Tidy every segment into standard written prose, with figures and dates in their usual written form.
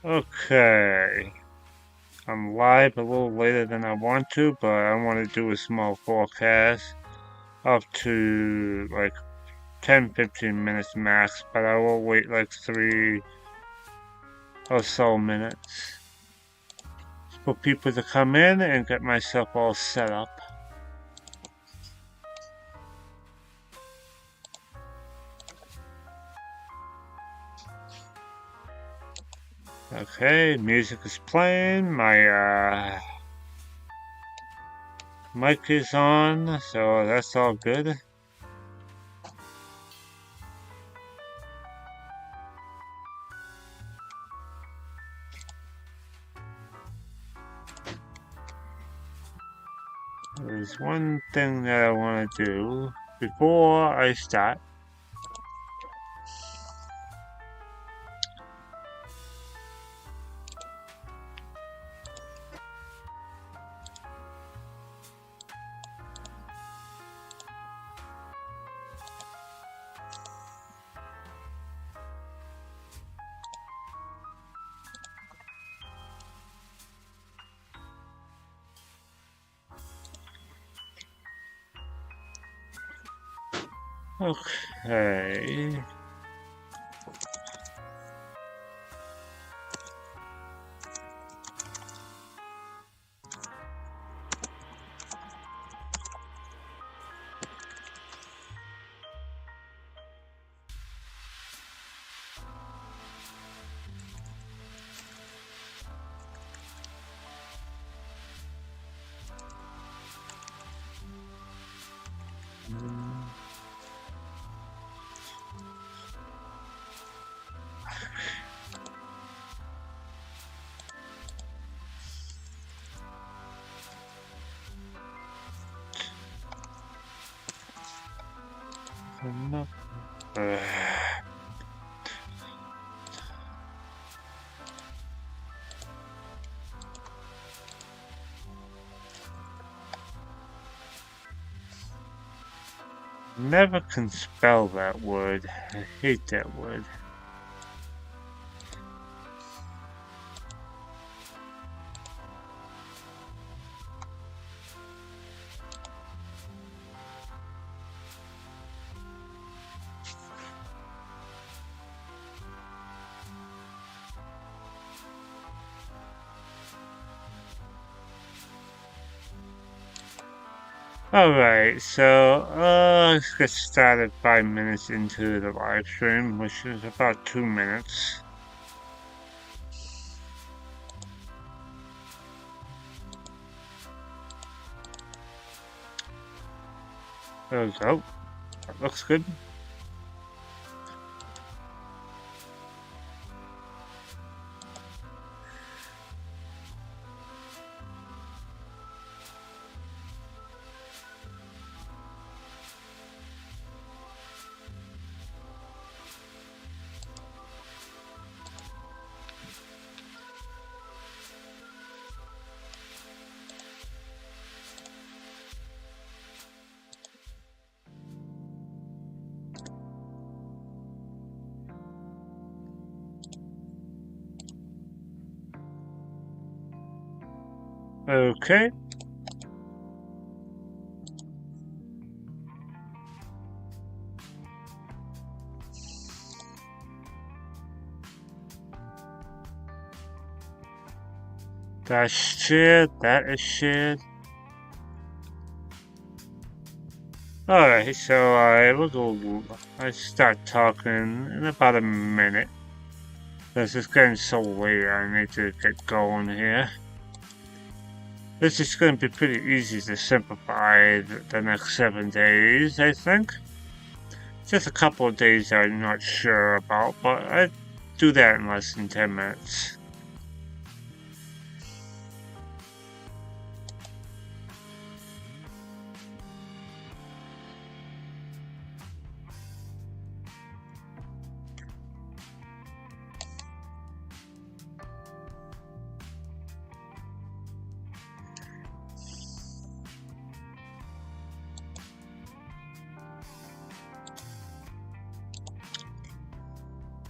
Okay, I'm live a little later than I want to, but I want to do a small forecast up to like 10-15 minutes max, but I will wait like 3 or so minutes for people to come in and get myself all set up. Okay, music is playing, my mic is on, so that's all good. There's one thing that I want to do before I start. Okay. Never can spell that word. I hate that word. Alright, so let's get started 5 minutes into the live stream, which is about 2 minutes. There we go. That looks good. Okay. That's shared, that is shared. Alright, so I start talking in about a minute. This is getting so late, I need to get going here. This is going to be pretty easy to simplify the next 7 days, I think. Just a couple of days I'm not sure about, but I do that in less than 10 minutes.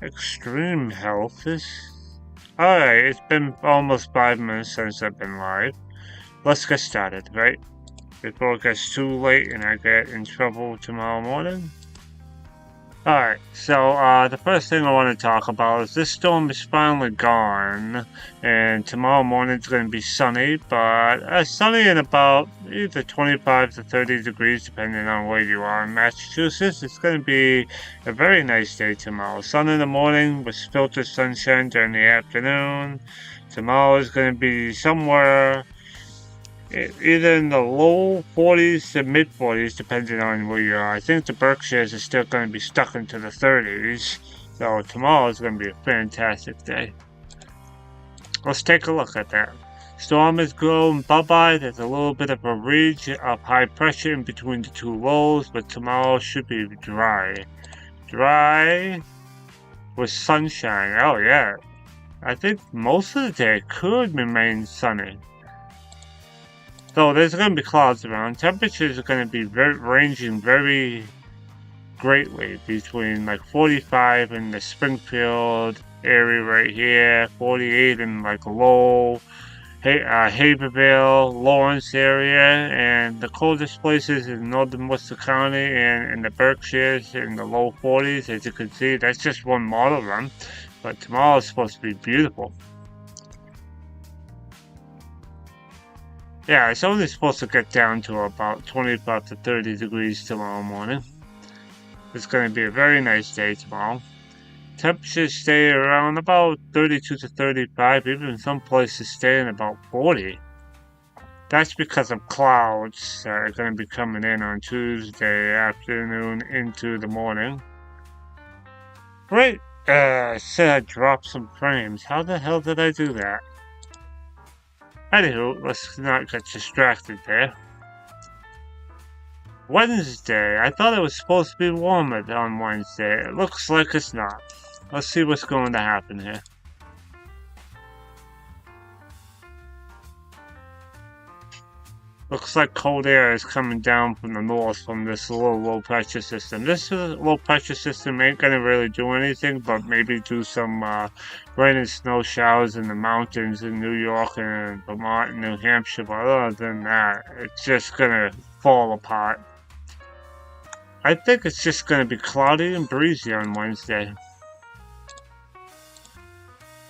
Extreme health is Alright, it's been almost 5 minutes since I've been live. Let's get started, right? Before it gets too late and I get in trouble tomorrow morning. Alright, so the first thing I want to talk about is this storm is finally gone, and tomorrow morning it's going to be sunny, but sunny in about either 25 to 30 degrees depending on where you are in Massachusetts. It's going to be a very nice day tomorrow. Sun in the morning with filtered sunshine during the afternoon. Tomorrow is going to be somewhere either in the low 40s to mid 40s, depending on where you are. I think the Berkshires are still going to be stuck into the 30s, so tomorrow is going to be a fantastic day. Let's take a look at that. Storm is going bye-bye. There's a little bit of a ridge of high pressure in between the two lows, but tomorrow should be dry. Dry with sunshine. Oh, yeah. I think most of the day could remain sunny. So there's going to be clouds around. Temperatures are going to be ranging very greatly between like 45 in the Springfield area right here, 48 in like Lowell, Haverhill, Lawrence area, and the coldest places in northern Worcester County and in the Berkshires in the low 40s. As you can see, that's just one model run, but tomorrow is supposed to be beautiful. Yeah, it's only supposed to get down to about 25 to 30 degrees tomorrow morning. It's going to be a very nice day tomorrow. Temperatures stay around about 32 to 35, even some places staying about 40. That's because of clouds that are going to be coming in on Tuesday afternoon into the morning. Right, I said I dropped some frames. How the hell did I do that? Anywho, let's not get distracted there. Wednesday. I thought it was supposed to be warmer on Wednesday. It looks like it's not. Let's see what's going to happen here. Looks like cold air is coming down from the north from this little low pressure system. This low pressure system ain't gonna really do anything, but maybe do some rain and snow showers in the mountains in New York and Vermont and New Hampshire. But other than that, it's just gonna fall apart. I think it's just gonna be cloudy and breezy on Wednesday.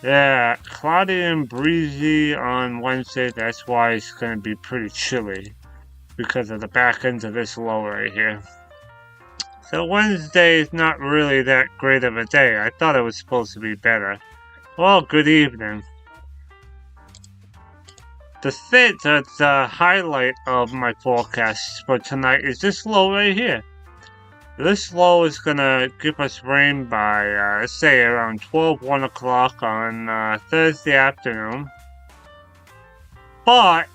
Yeah, cloudy and breezy on Wednesday. That's why it's going to be pretty chilly because of the back end of this low right here. So Wednesday is not really that great of a day. I thought it was supposed to be better. Well, good evening. The highlight of my forecast for tonight is this low right here. This low is going to give us rain by, say, around 1 o'clock on Thursday afternoon. But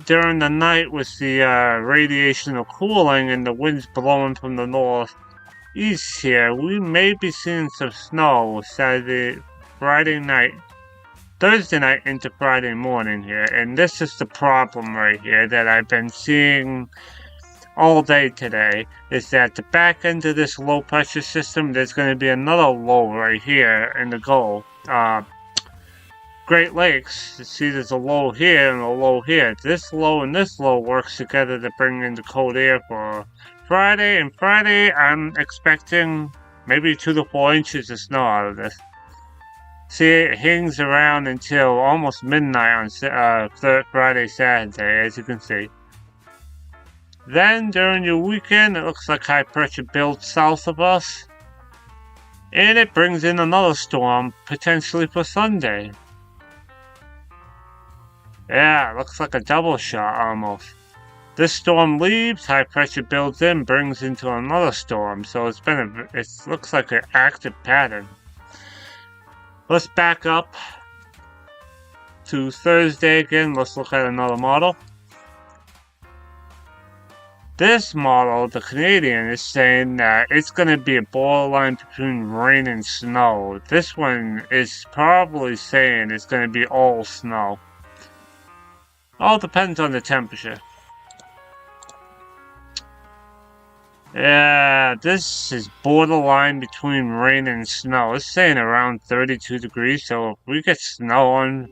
during the night with the radiation of cooling and the winds blowing from the northeast here, we may be seeing some snow Thursday night into Friday morning here. And this is the problem right here that I've been seeing all day today, is that the back end of this low pressure system, there's going to be another low right here in the Gulf. Great Lakes, see there's a low here and a low here. This low and this low works together to bring in the cold air for Friday. And Friday, I'm expecting maybe 2 to 4 inches of snow out of this. See, it hangs around until almost midnight on Friday, Saturday, as you can see. Then, during your weekend, it looks like high pressure builds south of us. And it brings in another storm, potentially for Sunday. Yeah, it looks like a double shot almost. This storm leaves, high pressure builds in, brings into another storm. So it looks like an active pattern. Let's back up to Thursday again. Let's look at another model. This model, the Canadian, is saying that it's going to be a borderline between rain and snow. This one is probably saying it's going to be all snow. All depends on the temperature. Yeah, this is borderline between rain and snow. It's saying around 32 degrees, so if we get snow on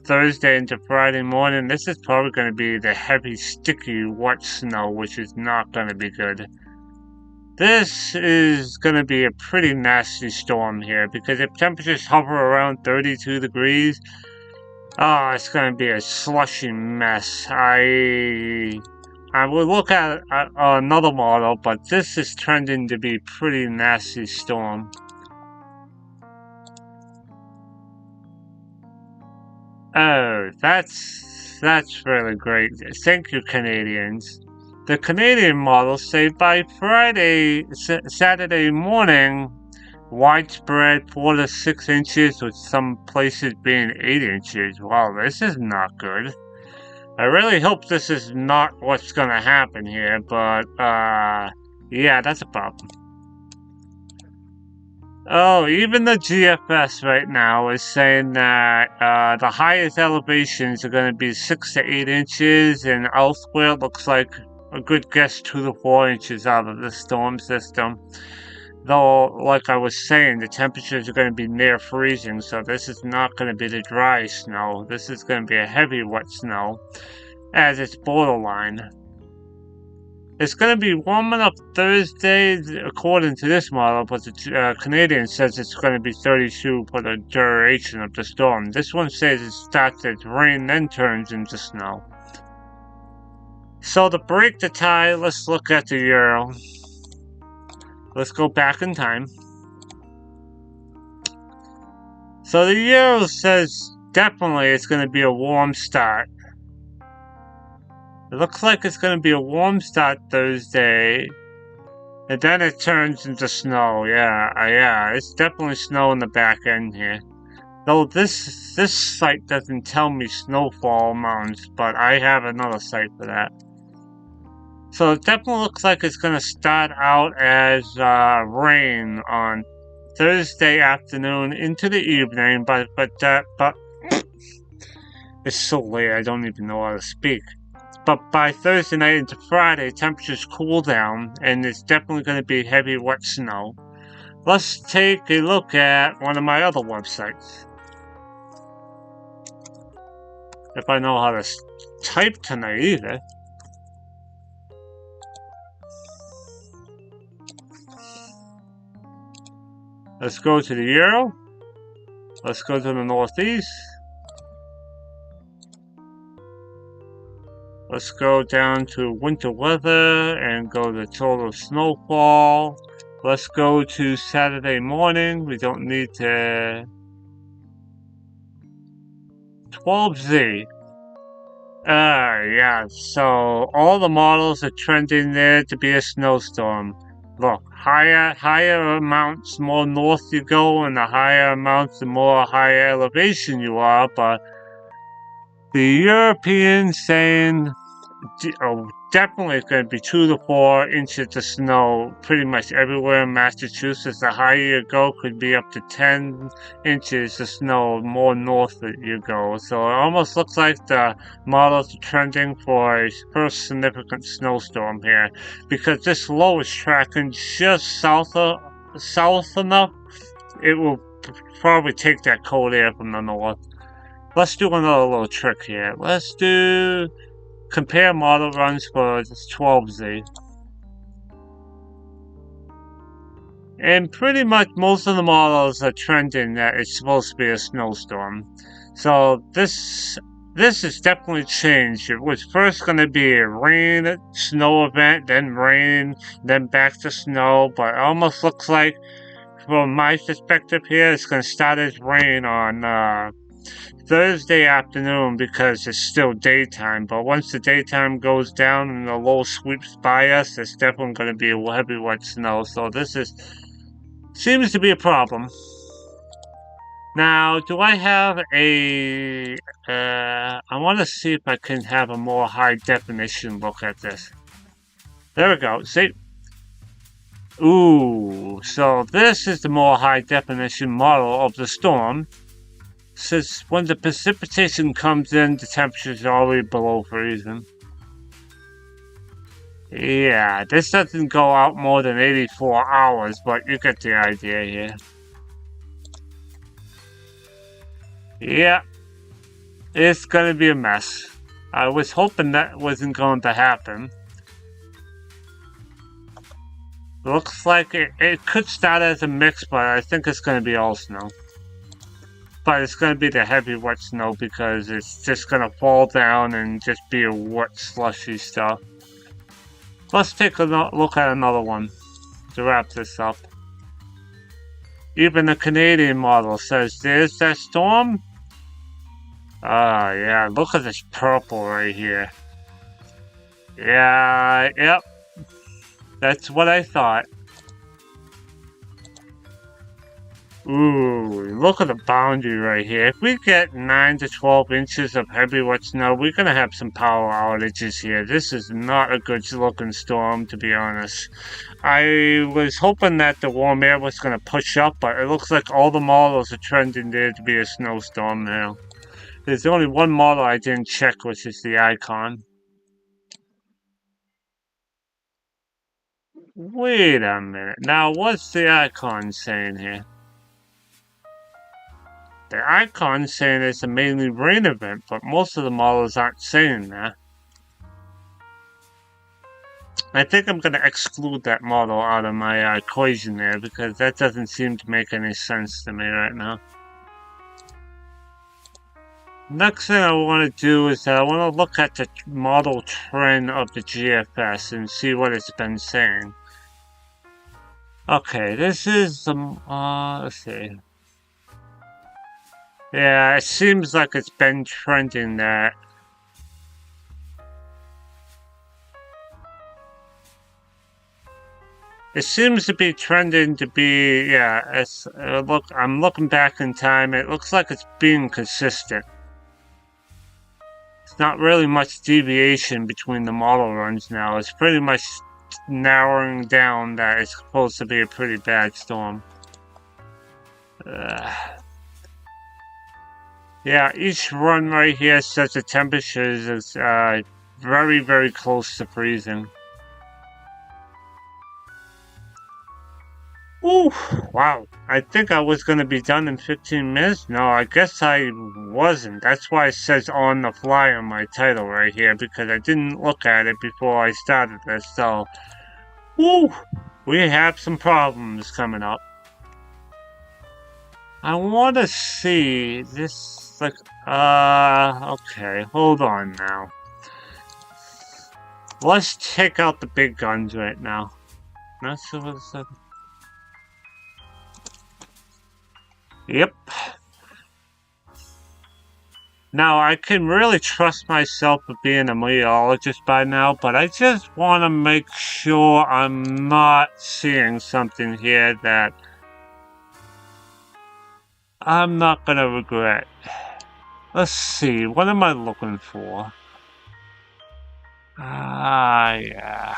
Thursday into Friday morning, this is probably going to be the heavy, sticky, wet snow, which is not going to be good. This is going to be a pretty nasty storm here, because if temperatures hover around 32 degrees, oh, it's going to be a slushy mess. I will look at another model, but this is trending to be pretty nasty storm. Oh, that's really great. Thank you, Canadians. The Canadian models say by Saturday morning, widespread 4 to 6 inches, with some places being 8 inches. Wow, this is not good. I really hope this is not what's gonna happen here, but, yeah, that's a problem. Oh, even the GFS right now is saying that, the highest elevations are gonna be 6 to 8 inches, and elsewhere it looks like a good guess 2 to 4 inches out of the storm system. Though, like I was saying, the temperatures are going to be near freezing, so this is not going to be the dry snow. This is going to be a heavy wet snow, as it's borderline. It's going to be warming up Thursday, according to this model, but the Canadian says it's going to be 32 for the duration of the storm. This one says it starts as rain, then turns into snow. So to break the tie, let's look at the Euro. Let's go back in time. So the Euro says definitely it's going to be a warm start. It looks like it's going to be a warm start Thursday, and then it turns into snow. Yeah, it's definitely snow in the back end here. Though this site doesn't tell me snowfall amounts, but I have another site for that. So it definitely looks like it's going to start out as rain on Thursday afternoon into the evening, but it's so late I don't even know how to speak. But by Thursday night into Friday, temperatures cool down, and it's definitely going to be heavy wet snow. Let's take a look at one of my other websites. If I know how to type tonight either. Let's go to the Euro. Let's go to the Northeast. Let's go down to winter weather and go to total snowfall. Let's go to Saturday morning. We don't need to... 12Z. Yeah, so all the models are trending there to be a snowstorm. Look, higher amounts, more north you go, and the higher amounts, the more higher elevation you are, but the Europeans saying definitely it's going to be 2 to 4 inches of snow pretty much everywhere in Massachusetts. The higher you go could be up to 10 inches of snow more north that you go. So it almost looks like the models are trending for a first significant snowstorm here, because this low is tracking just south enough. It will probably take that cold air from the north. Let's do another little trick here. Let's do compare model runs for 12Z. And pretty much most of the models are trending that it's supposed to be a snowstorm. So this has definitely changed. It was first going to be a rain, snow event, then rain, then back to snow. But it almost looks like, from my perspective here, it's going to start as rain on Thursday afternoon because it's still daytime, but once the daytime goes down and the low sweeps by us, it's definitely going to be a heavy wet snow. So this seems to be a problem. Now, do I have a... I want to see if I can have a more high definition look at this. There we go. See? Ooh, so this is the more high definition model of the storm. Says when the precipitation comes in, the temperature is already below freezing. Yeah, this doesn't go out more than 84 hours, but you get the idea here. Yeah, it's gonna be a mess. I was hoping that wasn't going to happen. Looks like it could start as a mix, but I think it's gonna be all snow. But it's gonna be the heavy wet snow because it's just gonna fall down and just be a wet slushy stuff. Let's take a look at another one to wrap this up. Even the Canadian model says there's that storm. Ah, yeah, look at this purple right here. Yeah, yep. That's what I thought. Ooh, look at the boundary right here. If we get 9 to 12 inches of heavy wet snow, we're gonna have some power outages here. This is not a good looking storm, to be honest. I was hoping that the warm air was gonna push up, but it looks like all the models are trending there to be a snowstorm now. There's only one model I didn't check, which is the Icon. Wait a minute. Now, what's the Icon saying here? The Icon's saying it's a mainly rain event, but most of the models aren't saying that. I think I'm going to exclude that model out of my equation there, because that doesn't seem to make any sense to me right now. Next thing I want to do is I want to look at the model trend of the GFS and see what it's been saying. Okay, this is let's see. Yeah, it seems like it's been trending that. It seems to be trending to be, yeah, it's, I'm looking back in time, it looks like it's being consistent. It's not really much deviation between the model runs now. It's pretty much narrowing down that it's supposed to be a pretty bad storm. Yeah, each run right here says the temperatures is very, very close to freezing. Ooh, wow. I think I was going to be done in 15 minutes. No, I guess I wasn't. That's why it says on the fly on my title right here, because I didn't look at it before I started this. So, woo, we have some problems coming up. I want to see this, like, okay, hold on now. Let's take out the big guns right now. That's what it said. Yep. Now, I can really trust myself for being a meteorologist by now, but I just want to make sure I'm not seeing something here that I'm not going to regret. Let's see, what am I looking for? Yeah.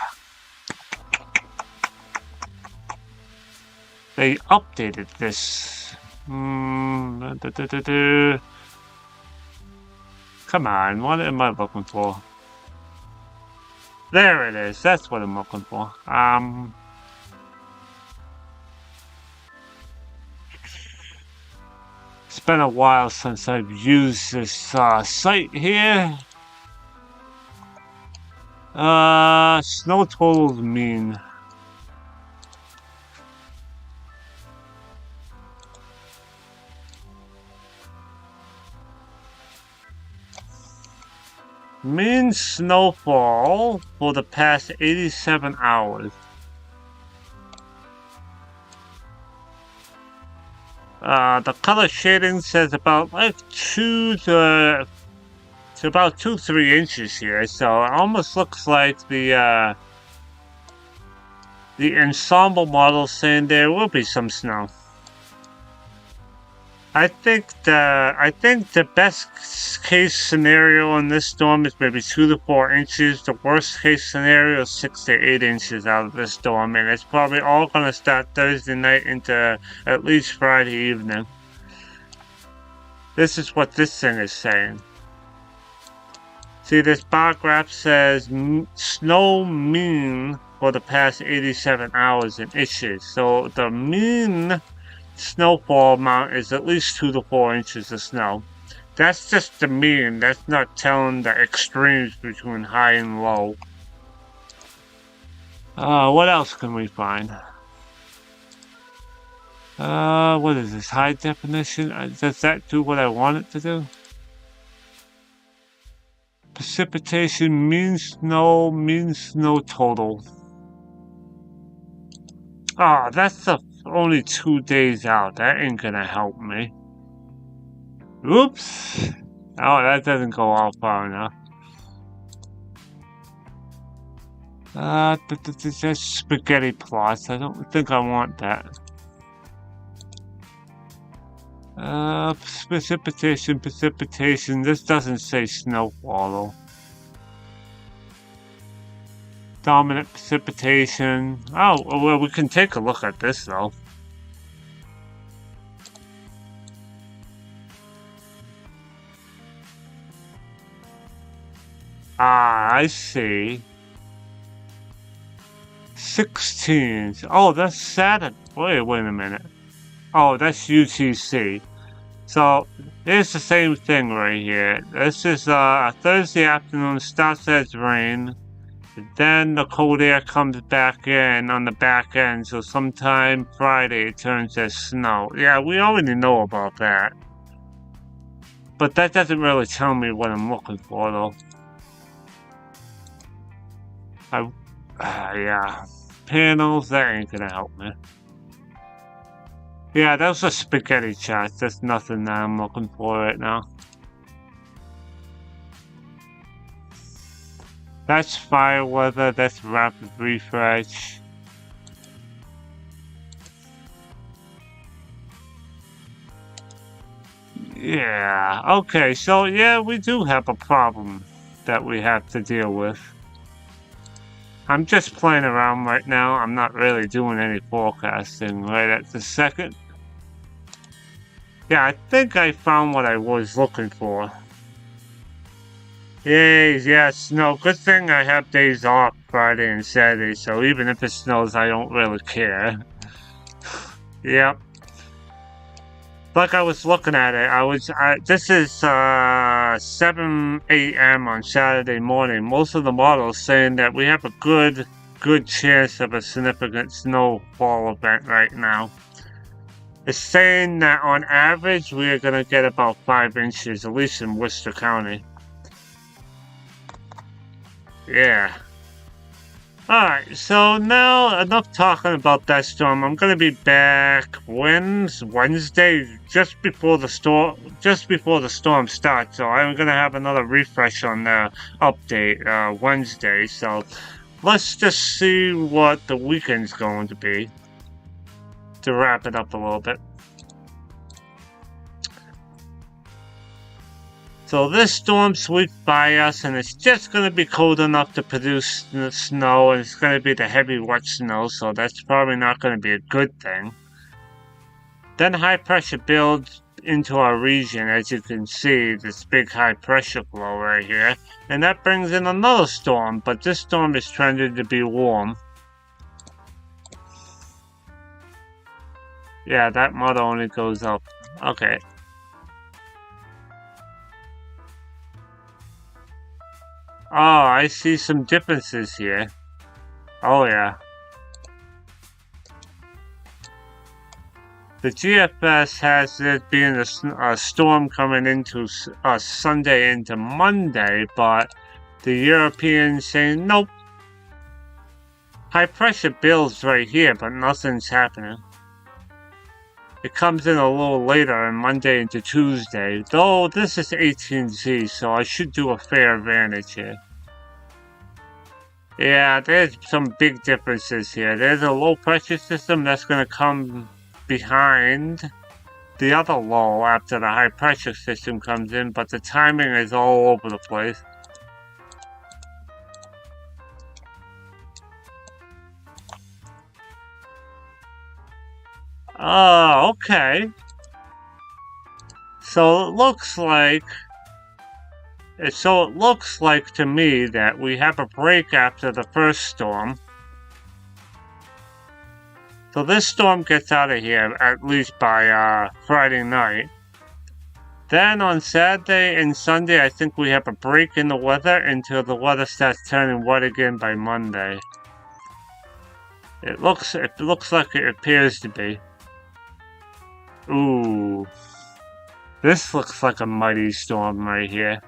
They updated this. Come on, what am I looking for? There it is, that's what I'm looking for. It's been a while since I've used this site here. Snow totals mean. Mean snowfall for the past 87 hours. The color shading says about like 2 to about 2-3 inches here, so it almost looks like the ensemble model saying there will be some snow. I think the best case scenario in this storm is maybe 2 to 4 inches. The worst case scenario is 6 to 8 inches out of this storm, and it's probably all going to start Thursday night into at least Friday evening. This is what this thing is saying. See, this bar graph says snow mean for the past 87 hours in inches. So the mean snowfall amount is at least 2 to 4 inches of snow. That's just the mean. That's not telling the extremes between high and low. What else can we find? What is this? High definition? Does that do what I want it to do? Precipitation, mean snow total. Ah, that's only 2 days out. That ain't gonna help me. Oops. Oh, that doesn't go out far enough. That's spaghetti plots. I don't think I want that. Precipitation. This doesn't say snowfall, though. Dominant precipitation. Oh, well, we can take a look at this, though. Ah, I see. 16. Oh, that's Saturday. Wait a minute. Oh, that's UTC. So, it's the same thing right here. This is Thursday afternoon, starts as rain. Then the cold air comes back in on the back end, so sometime Friday it turns to snow. Yeah, we already know about that. But that doesn't really tell me what I'm looking for, though. Yeah. Panels, that ain't gonna help me. Yeah, those are spaghetti charts. That's nothing that I'm looking for right now. That's fire weather, that's rapid refresh. Yeah, okay, so yeah, we do have a problem that we have to deal with. I'm just playing around right now. I'm not really doing any forecasting right at the second. Yeah, I think I found what I was looking for. Yay, yeah, snow. Good thing I have days off Friday and Saturday, so even if it snows, I don't really care. Yep. Like I was looking at it, this is 7 a.m. on Saturday morning. Most of the models saying that we have a good chance of a significant snowfall event right now. It's saying that on average, we are going to get about 5 inches, at least in Worcester County. Yeah. Alright, so now enough talking about that storm. I'm gonna be back Wednesday, just before the storm starts. So I'm gonna have another refresh on the update Wednesday. So let's just see what the weekend's going to be to wrap it up a little bit. So this storm sweeps by us, and it's just going to be cold enough to produce snow, and it's going to be the heavy wet snow, so that's probably not going to be a good thing. Then high pressure builds into our region, as you can see, this big high pressure flow right here, and that brings in another storm, but this storm is trending to be warm. Yeah, that model only goes up. Okay. Oh, I see some differences here. Oh, yeah. The GFS has it being a storm coming into Sunday into Monday, but the Europeans saying, nope. High pressure builds right here, but nothing's happening. It comes in a little later on Monday into Tuesday, though this is 18Z, so I should do a fair advantage here. Yeah, there's some big differences here. There's a low pressure system that's going to come behind the other low after the high pressure system comes in, but the timing is all over the place. Oh, okay. So it looks like So it looks like to me that we have a break after the first storm. So this storm gets out of here at least by Friday night. Then on Saturday and Sunday, I think we have a break in the weather until the weather starts turning wet again by Monday. It looks like it appears to be. Ooh. This looks like a mighty storm right here.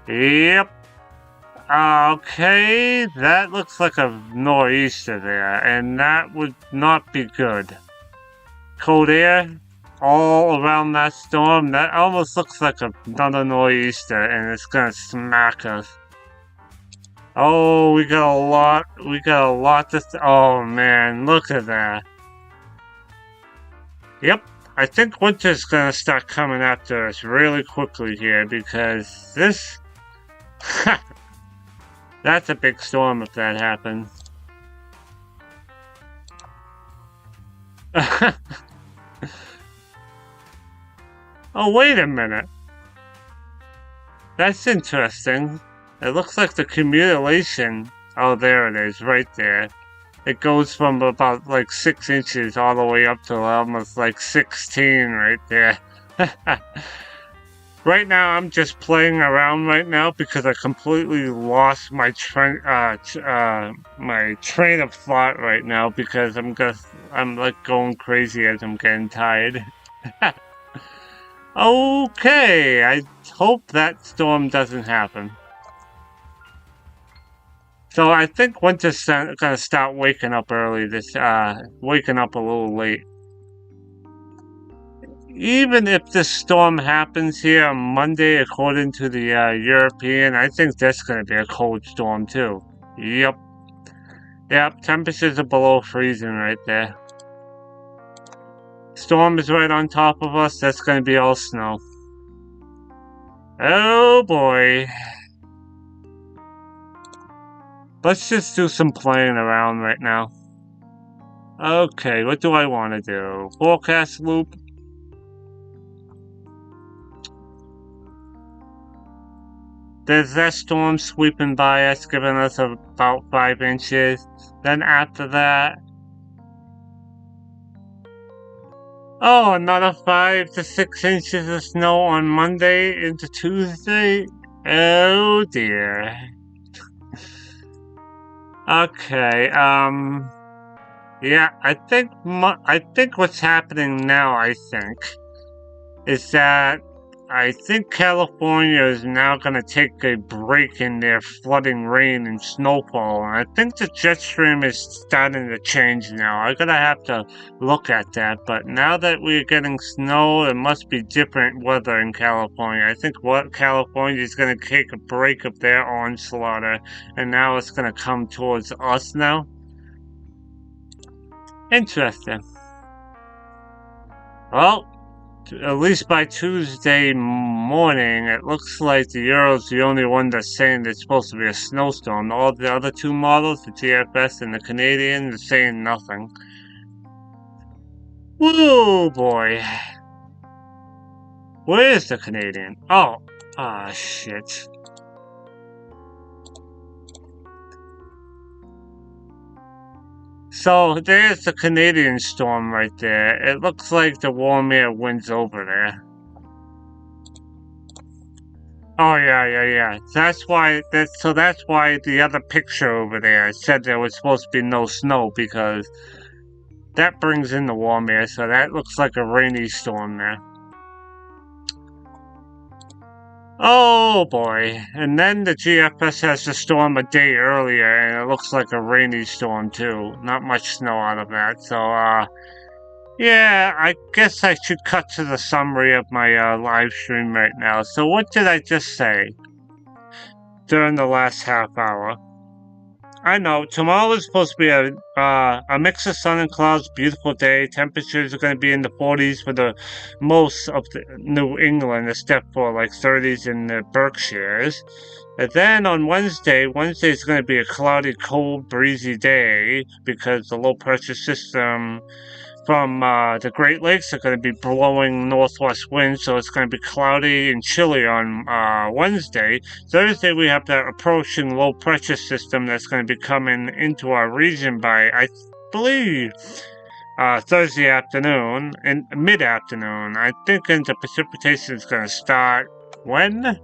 Yep. Okay, that looks like a nor'easter there, and that would not be good. Cold air all around that storm, that almost looks like another nor'easter, and it's gonna smack us. Oh, we got a lot to, oh man, look at that. Yep, I think winter's gonna start coming after us really quickly here, because this, that's a big storm if that happens. Oh, wait a minute. That's interesting. It looks like the accumulation. Oh, there it is, right there. It goes from about like 6 inches all the way up to almost like 16 right there. Right now, I'm just playing around right now because I completely lost my train of thought right now because I'm like going crazy as I'm getting tired. Okay, I hope that storm doesn't happen. So I think winter's gonna start waking up early. Waking up a little late. Even if this storm happens here on Monday, according to the European, I think that's gonna be a cold storm too. Yep. Yep, temperatures are below freezing right there. Storm is right on top of us, that's gonna be all snow. Oh boy. Let's just do some playing around right now. Okay, what do I want to do? Forecast loop. There's that storm sweeping by us, giving us about 5 inches. Then after that... Oh, another 5 to 6 inches of snow on Monday into Tuesday? Oh dear. Okay, yeah, I think what's happening now, is that I think California is now going to take a break in their flooding rain and snowfall, and I think the jet stream is starting to change now. I'm going to have to look at that, but now that we're getting snow, it must be different weather in California. I think California is going to take a break of their onslaught, and now it's going to come towards us now. Interesting. Well, at least by Tuesday morning, it looks like the Euro's the only one that's saying it's supposed to be a snowstorm. All the other two models, the GFS and the Canadian, are saying nothing. Whoa, boy. Where is the Canadian? Oh, ah, shit. So, there's the Canadian storm right there. It looks like the warm air wind's over there. Oh, yeah. That's why the other picture over there said there was supposed to be no snow, because that brings in the warm air, so that looks like a rainy storm there. Oh boy, and then the GFS has the storm a day earlier, and it looks like a rainy storm too. Not much snow out of that, so yeah, I guess I should cut to the summary of my live stream right now. So what did I just say during the last half hour? I know, tomorrow is supposed to be a mix of sun and clouds, beautiful day. Temperatures are going to be in the 40s for the most of the New England, except for like 30s in the Berkshires. And then on Wednesday is going to be a cloudy, cold, breezy day because the low pressure system from the Great Lakes are going to be blowing northwest winds, so it's going to be cloudy and chilly on Wednesday. Thursday, we have that approaching low pressure system that's going to be coming into our region by, I believe, Thursday afternoon, in mid-afternoon. I'm thinking the precipitation is going to start when?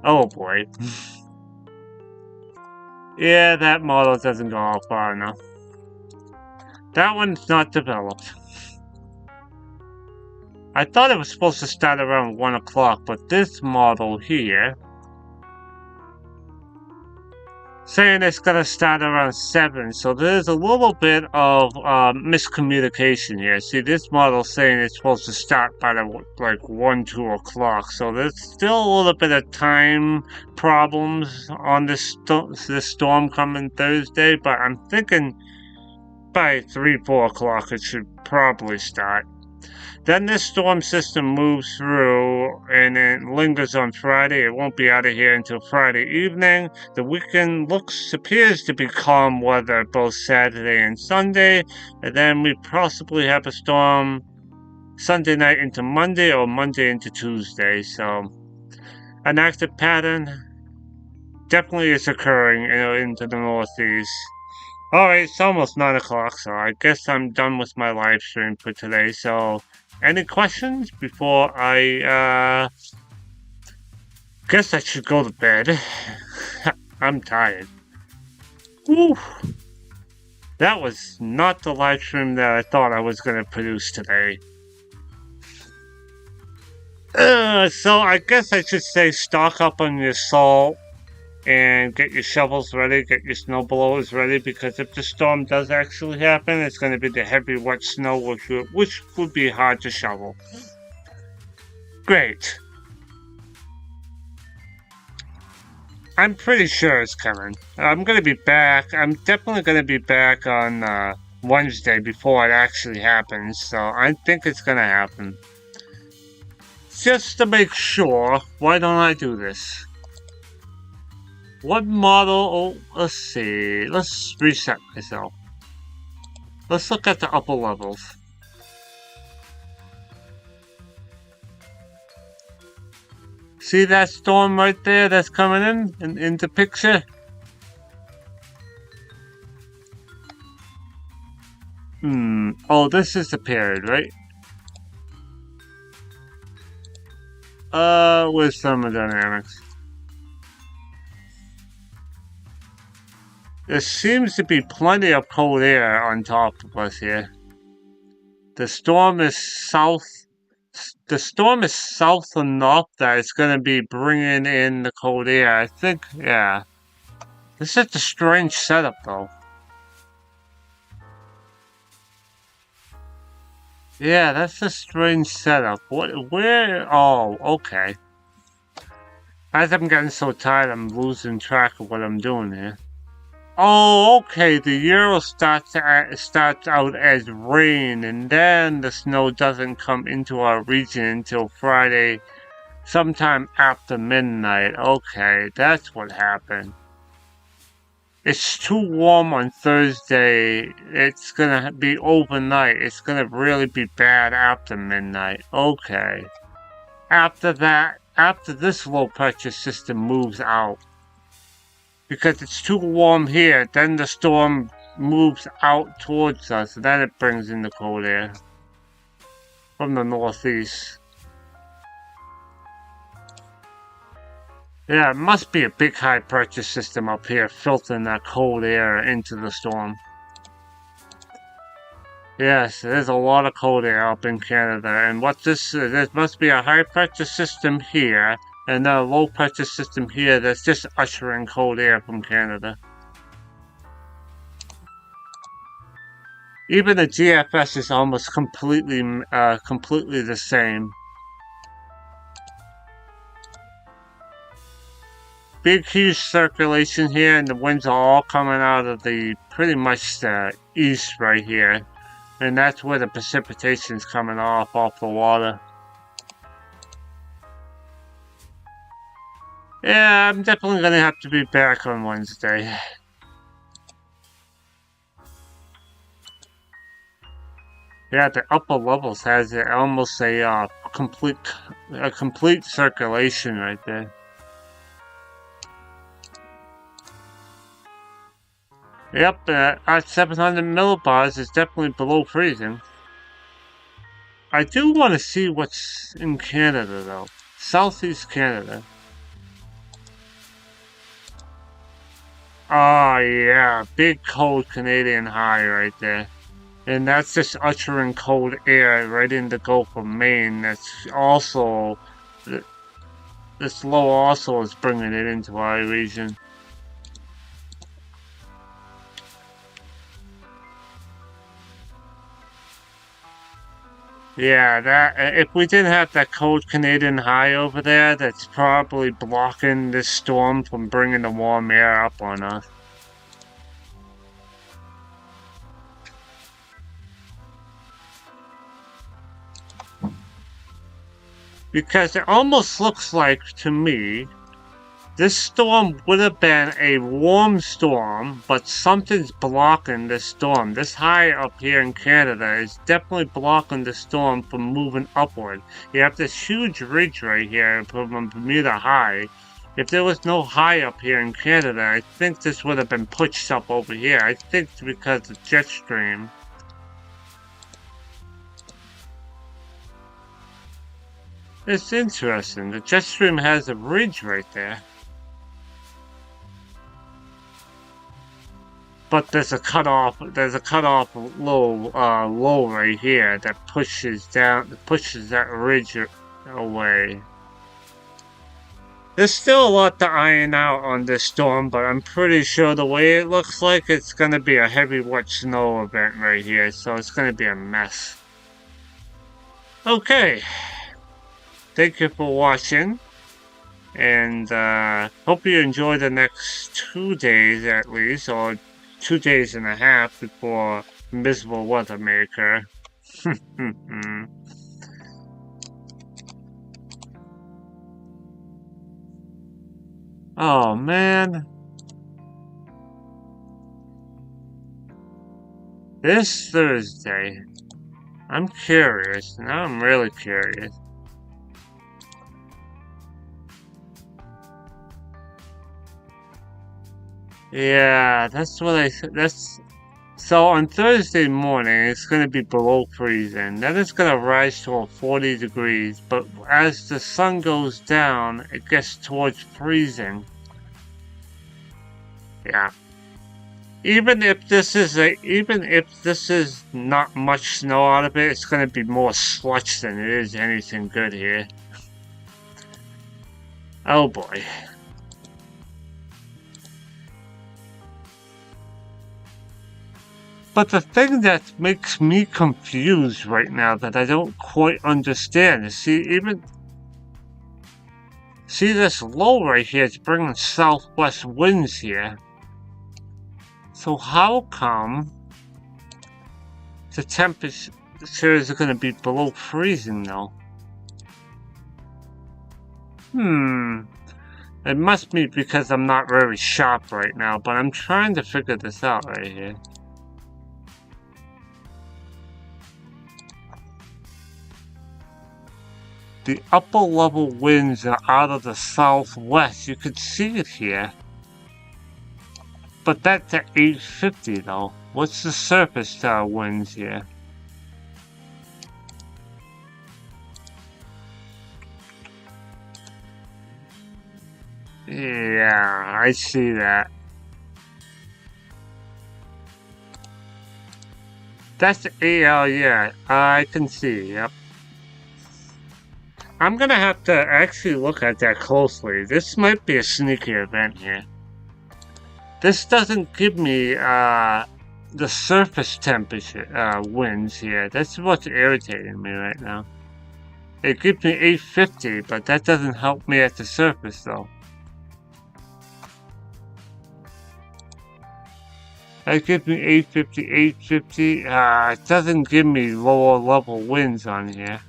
Oh boy. Yeah, that model doesn't go out far enough. That one's not developed. I thought it was supposed to start around 1 o'clock, but this model here saying it's going to start around 7, so there's a little bit of miscommunication here. See, this model saying it's supposed to start by like 1, 2 o'clock, so there's still a little bit of time problems on this storm coming Thursday, but I'm thinking by 3, 4 o'clock it should probably start. Then this storm system moves through and it lingers on Friday. It won't be out of here until Friday evening. The weekend appears to be calm weather both Saturday and Sunday. And then we possibly have a storm Sunday night into Monday or Monday into Tuesday. So an active pattern definitely is occurring into the Northeast. Alright, it's almost 9 o'clock, so I guess I'm done with my live stream for today. So any questions before I, guess I should go to bed. I'm tired. Woo! That was not the live stream that I thought I was going to produce today. So I guess I should say stock up on your salt and get your shovels ready, get your snow blowers ready, because if the storm does actually happen, it's going to be the heavy wet snow, which would be hard to shovel. Great. I'm pretty sure it's coming. I'm going to be back. I'm definitely going to be back on Wednesday before it actually happens, so I think it's going to happen. Just to make sure, why don't I do this? What model? Oh, let's see. Let's reset myself. Let's look at the upper levels. See that storm right there that's coming in the picture? Oh, this is the period, right? With thermodynamics. There seems to be plenty of cold air on top of us here. The storm is south enough that it's going to be bringing in the cold air. I think, yeah. This is a strange setup, though. Yeah, that's a strange setup. Where? Oh, okay. As I'm getting so tired, I'm losing track of what I'm doing here. Oh, okay, the Euro starts out as rain, and then the snow doesn't come into our region until Friday, sometime after midnight. Okay, that's what happened. It's too warm on Thursday. It's gonna be overnight. It's gonna really be bad after midnight. Okay. After that, after this low pressure system moves out, because it's too warm here, then the storm moves out towards us, and then it brings in the cold air from the northeast. Yeah, it must be a big high pressure system up here filtering that cold air into the storm. Yes, there's a lot of cold air up in Canada, and there must be a high pressure system here, and a low pressure system here that's just ushering cold air from Canada. Even the GFS is almost completely the same. Big, huge circulation here, and the winds are all coming out of pretty much the east right here. And that's where the precipitation's coming off the water. Yeah, I'm definitely gonna have to be back on Wednesday. Yeah, the upper levels has almost a complete circulation right there. Yep, at 700 millibars is definitely below freezing. I do want to see what's in Canada though. Southeast Canada. Oh yeah, big cold Canadian high right there. And that's just ushering cold air right in the Gulf of Maine. That's also, this low also is bringing it into our region. Yeah, that if we didn't have that cold Canadian high over there, that's probably blocking this storm from bringing the warm air up on us. Because it almost looks like, to me, this storm would have been a warm storm, but something's blocking this storm. This high up here in Canada is definitely blocking the storm from moving upward. You have this huge ridge right here from Bermuda High. If there was no high up here in Canada, I think this would have been pushed up over here. I think it's because of jet stream. It's interesting. The jet stream has a ridge right there. But there's a cutoff low right here that pushes that ridge away. There's still a lot to iron out on this storm, but I'm pretty sure the way it looks like it's gonna be a heavy wet snow event right here, so it's gonna be a mess. Okay. Thank you for watching. And hope you enjoy the next 2 days at least, or 2 days and a half before miserable weather may occur. Oh man. This Thursday. I'm curious. Now I'm really curious. Yeah, that's what that's so on Thursday morning it's gonna be below freezing. Then it's gonna rise to 40 degrees, but as the sun goes down, it gets towards freezing. Yeah. Even if this is not much snow out of it, it's gonna be more slush than it is anything good here. Oh boy. But the thing that makes me confused right now that I don't quite understand is see this low right here, it's bringing southwest winds here. So how come the temperatures are going to be below freezing though? It must be because I'm not very sharp right now, but I'm trying to figure this out right here. The upper level winds are out of the southwest. You could see it here. But that's at 850 though. What's the surface winds here? Yeah, I see that. That's AL, yeah, I can see, yep. I'm gonna have to actually look at that closely. This might be a sneaky event here. This doesn't give me the surface temperature winds here. That's what's irritating me right now. It gives me 850, but that doesn't help me at the surface though. That gives me 850, 850. It doesn't give me lower level winds on here.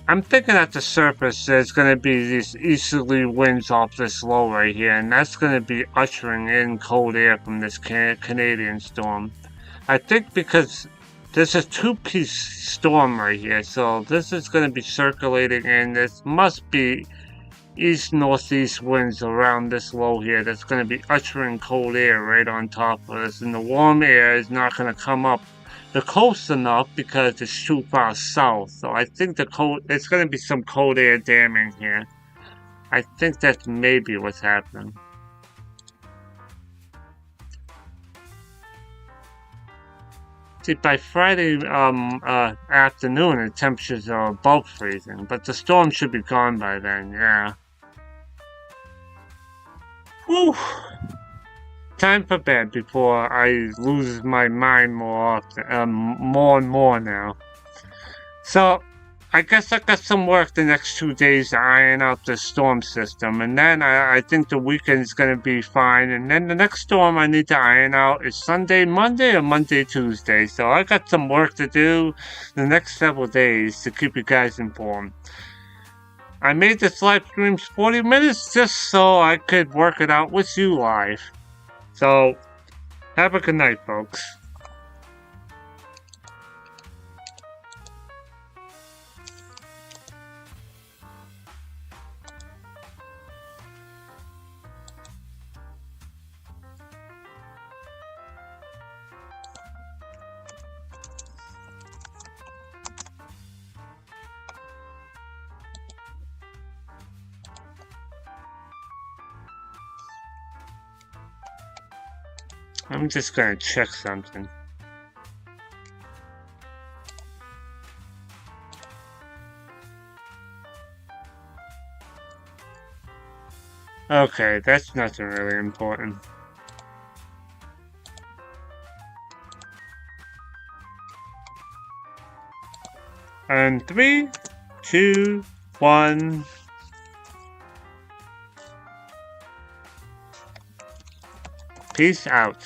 I'm thinking at the surface there's going to be these easterly winds off this low right here, and that's going to be ushering in cold air from this Canadian storm. I think because there's a two-piece storm right here, so this is going to be circulating, and this must be east-northeast winds around this low here that's going to be ushering cold air right on top of us, and the warm air is not going to come up the coast enough because it's too far south. So I think it's going to be some cold air damming here. I think that's maybe what's happening. See, by Friday afternoon, the temperatures are above freezing, but the storm should be gone by then, yeah. Whew. Time for bed before I lose my mind more and more now. So, I guess I got some work the next 2 days to iron out the storm system, and then I think the weekend is going to be fine, and then the next storm I need to iron out is Sunday, Monday, or Monday, Tuesday. So I got some work to do the next several days to keep you guys informed. I made this live stream 40 minutes just so I could work it out with you live. So, have a good night, folks. I'm just gonna check something. Okay, that's nothing really important. And 3, 2, 1. Peace out.